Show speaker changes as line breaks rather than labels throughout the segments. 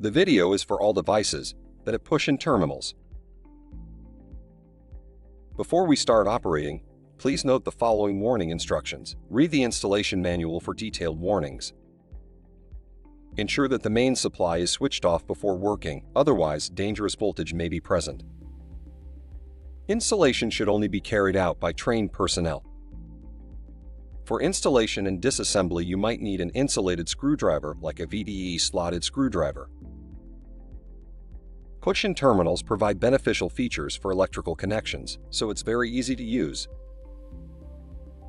The video is for all devices that have push-in terminals. Before we start operating, please note the following warning instructions. Read the installation manual for detailed warnings. Ensure that the main supply is switched off before working, otherwise dangerous voltage may be present. Installation should only be carried out by trained personnel. For installation and disassembly, you might need an insulated screwdriver like a VDE slotted screwdriver. Push-in terminals provide beneficial features for electrical connections, so it's very easy to use.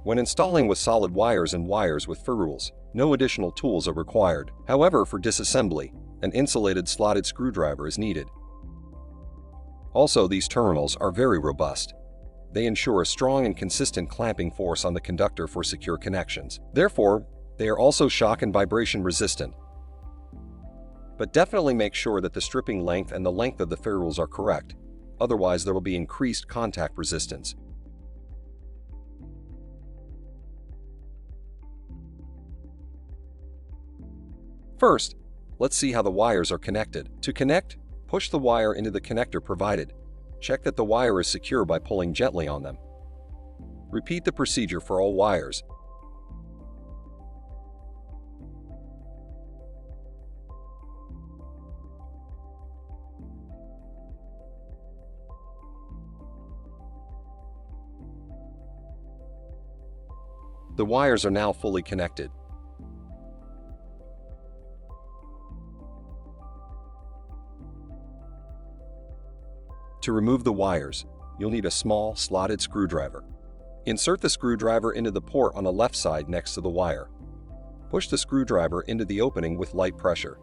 When installing with solid wires and wires with ferrules, no additional tools are required. However, for disassembly, an insulated slotted screwdriver is needed. Also, these terminals are very robust. They ensure a strong and consistent clamping force on the conductor for secure connections. Therefore, they are also shock and vibration resistant. But definitely make sure that the stripping length and the length of the ferrules are correct. Otherwise, there will be increased contact resistance. First, let's see how the wires are connected. To connect, push the wire into the connector provided. Check that the wire is secure by pulling gently on them. Repeat the procedure for all wires. The wires are now fully connected. To remove the wires, you'll need a small, slotted screwdriver. Insert the screwdriver into the port on the left side next to the wire. Push the screwdriver into the opening with light pressure.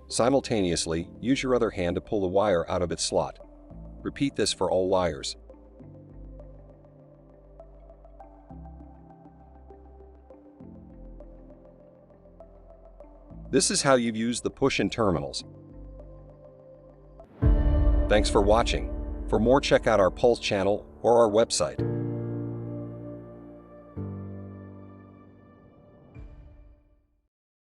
Simultaneously, use your other hand to pull the wire out of its slot. Repeat this for all wires. This is how you use the push-in terminals. Thanks for watching. For more, check out our PULS channel or our website.